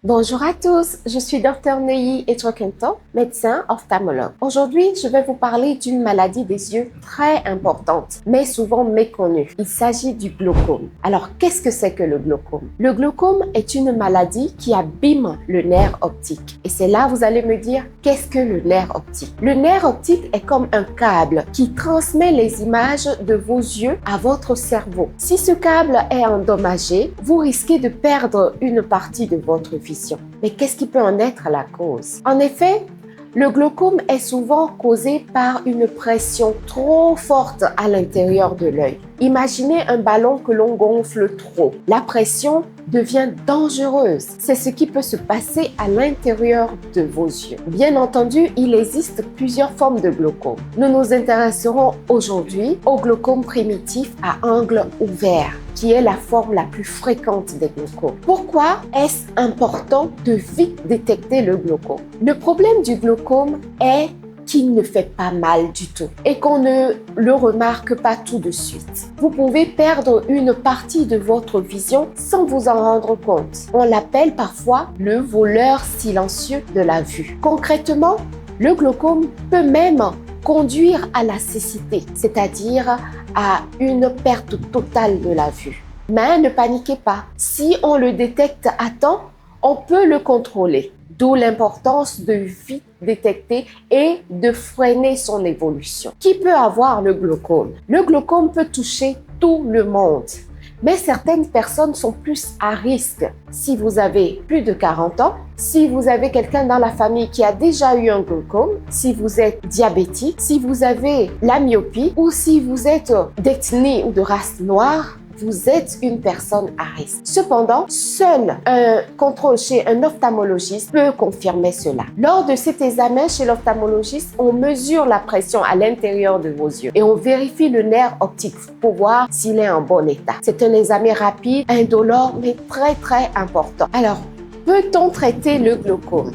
Bonjour à tous, je suis Dr Neyi Etrokento, médecin ophtalmologue. Aujourd'hui, je vais vous parler d'une maladie des yeux très importante, mais souvent méconnue. Il s'agit du glaucome. Alors, qu'est-ce que c'est que le glaucome? Le glaucome est une maladie qui abîme le nerf optique. Et c'est là, vous allez me dire, qu'est-ce que le nerf optique? Le nerf optique est comme un câble qui transmet les images de vos yeux à votre cerveau. Si ce câble est endommagé, vous risquez de perdre une partie de votre vision. Mais qu'est-ce qui peut en être la cause? En effet, le glaucome est souvent causé par une pression trop forte à l'intérieur de l'œil. Imaginez un ballon que l'on gonfle trop. La pression devient dangereuse. C'est ce qui peut se passer à l'intérieur de vos yeux. Bien entendu, il existe plusieurs formes de glaucome. Nous nous intéresserons aujourd'hui au glaucome primitif à angle ouvert, qui est la forme la plus fréquente des glaucomes. Pourquoi est-ce important de vite détecter le glaucome? Le problème du glaucome est qu'il ne fait pas mal du tout et qu'on ne le remarque pas tout de suite. Vous pouvez perdre une partie de votre vision sans vous en rendre compte. On l'appelle parfois le voleur silencieux de la vue. Concrètement, le glaucome peut même conduire à la cécité, c'est-à-dire à une perte totale de la vue. Mais ne paniquez pas, si on le détecte à temps, on peut le contrôler. D'où l'importance de vite détecter et de freiner son évolution. Qui peut avoir le glaucome? Le glaucome peut toucher tout le monde, mais certaines personnes sont plus à risque. Si vous avez plus de 40 ans, si vous avez quelqu'un dans la famille qui a déjà eu un glaucome, si vous êtes diabétique, si vous avez la myopie ou si vous êtes d'ethnie ou de race noire, vous êtes une personne à risque. Cependant, seul un contrôle chez un ophtalmologiste peut confirmer cela. Lors de cet examen chez l'ophtalmologiste, on mesure la pression à l'intérieur de vos yeux et on vérifie le nerf optique pour voir s'il est en bon état. C'est un examen rapide, indolore, mais très important. Alors, peut-on traiter le glaucome?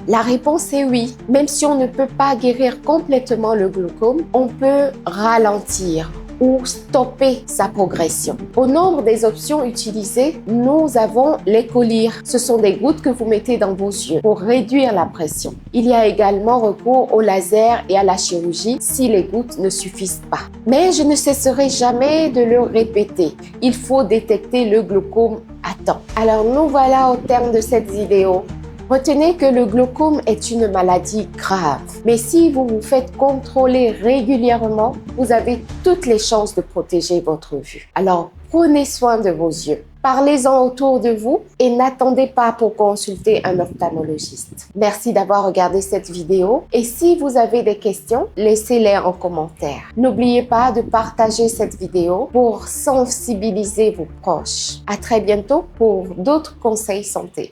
La réponse est oui. Même si on ne peut pas guérir complètement le glaucome, on peut ralentir ou stopper sa progression. Au nombre des options utilisées, nous avons les collyres. Ce sont des gouttes que vous mettez dans vos yeux pour réduire la pression. Il y a également recours au laser et à la chirurgie si les gouttes ne suffisent pas. Mais je ne cesserai jamais de le répéter. Il faut détecter le glaucome à temps. Alors nous voilà au terme de cette vidéo. Retenez que le glaucome est une maladie grave, mais si vous vous faites contrôler régulièrement, vous avez toutes les chances de protéger votre vue. Alors, prenez soin de vos yeux. Parlez-en autour de vous et n'attendez pas pour consulter un ophtalmologiste. Merci d'avoir regardé cette vidéo et si vous avez des questions, laissez-les en commentaire. N'oubliez pas de partager cette vidéo pour sensibiliser vos proches. À très bientôt pour d'autres conseils santé.